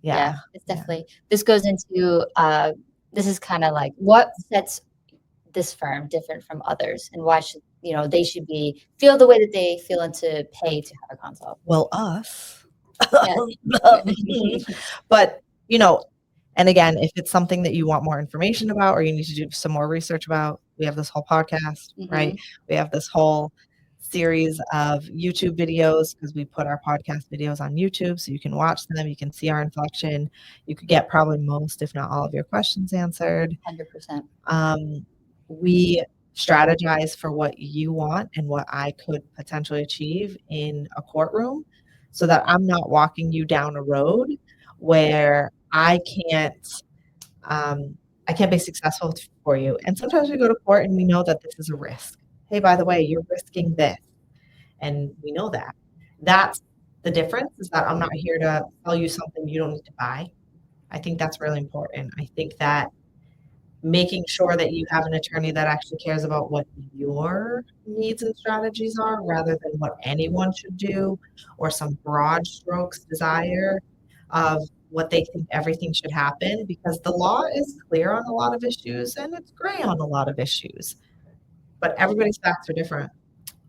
Yeah, it's definitely, this goes into, this is kind of like what sets this firm different from others, and why should, they should feel the way that they feel and to pay to have a consult. well, us. Yeah. But, and again, if it's something that you want more information about or you need to do some more research about, we have this whole podcast, right? We have this whole series of YouTube videos because we put our podcast videos on YouTube so you can watch them, you can see our inflection, you could get probably most, if not all, of your questions answered. 100%. We strategize for what you want and what I could potentially achieve in a courtroom so that I'm not walking you down a road where I can't be successful for you. And sometimes we go to court and we know that this is a risk. Hey, by the way, you're risking this. And we know that. That's the difference, is that I'm not here to sell you something you don't need to buy. I think that's really important. I think that making sure that you have an attorney that actually cares about what your needs and strategies are rather than what anyone should do or some broad strokes desire of what they think everything should happen, because the law is clear on a lot of issues and it's gray on a lot of issues, but everybody's facts are different.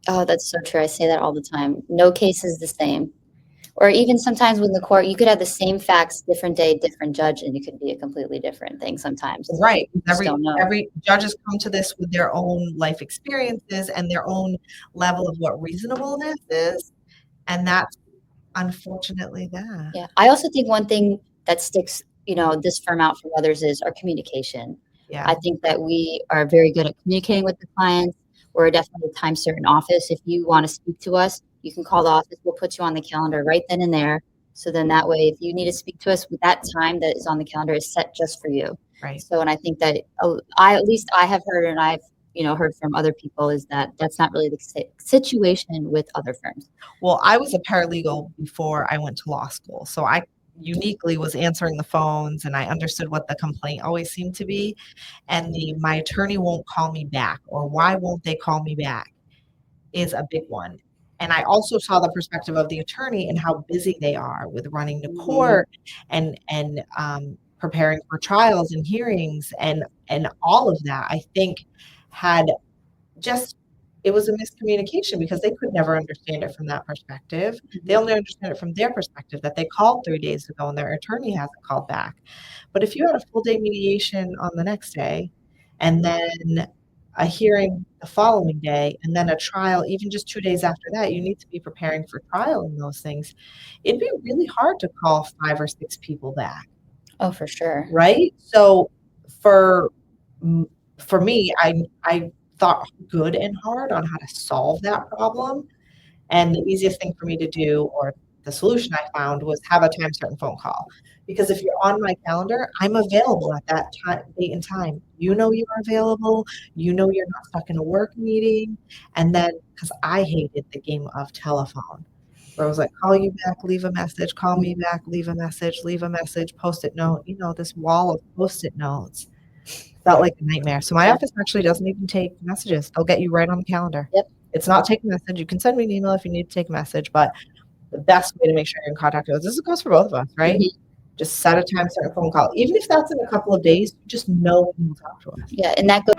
Oh, that's so true. I say that all the time. No case is the same. Or even sometimes with the court, you could have the same facts, different day, different judge, and it could be a completely different thing sometimes. Right. You just don't know. Every judges come to this with their own life experiences and their own level of what reasonableness is. And that's unfortunately that. Yeah. I also think one thing that sticks, this firm out from others is our communication. Yeah. I think that we are very good at communicating with the clients. We're definitely a time certain office. If you want to speak to us, you can call the office. We'll put you on the calendar right then and there. So then that way, if you need to speak to us with that time that is on the calendar is set just for you. Right. So, and I think that at least I have heard, and I've, heard from other people, is that that's not really the situation with other firms. Well, I was a paralegal before I went to law school. So I uniquely was answering the phones and I understood what the complaint always seemed to be. And my attorney won't call me back, or why won't they call me back, is a big one. And I also saw the perspective of the attorney and how busy they are with running to court and preparing for trials and hearings and all of that. I think it was a miscommunication because they could never understand it from that perspective. They only understand it from their perspective, that they called 3 days ago and their attorney hasn't called back. But if you had a full day mediation on the next day and then a hearing the following day and then a trial even just 2 days after that, you need to be preparing for trial and those things. It'd be really hard to call 5 or 6 people back. Oh, for sure. Right? So for me, I thought good and hard on how to solve that problem. And the easiest thing for me to do, or the solution I found, was have a time certain phone call. Because if you're on my calendar, I'm available at that time, date and time. You know you're available. You know you're not stuck in a work meeting. And then, because I hated the game of telephone, where it was like, call you back, leave a message, call me back, leave a message, post-it note, this wall of post-it notes. Felt like a nightmare. So my office actually doesn't even take messages. They'll get you right on the calendar. Yep. It's not take a message. You can send me an email if you need to take a message, but the best way to make sure you're in contact with us, this goes for both of us, right? Just set a time, start a phone call. Even if that's in a couple of days, just know when you'll talk to us. Yeah, and that goes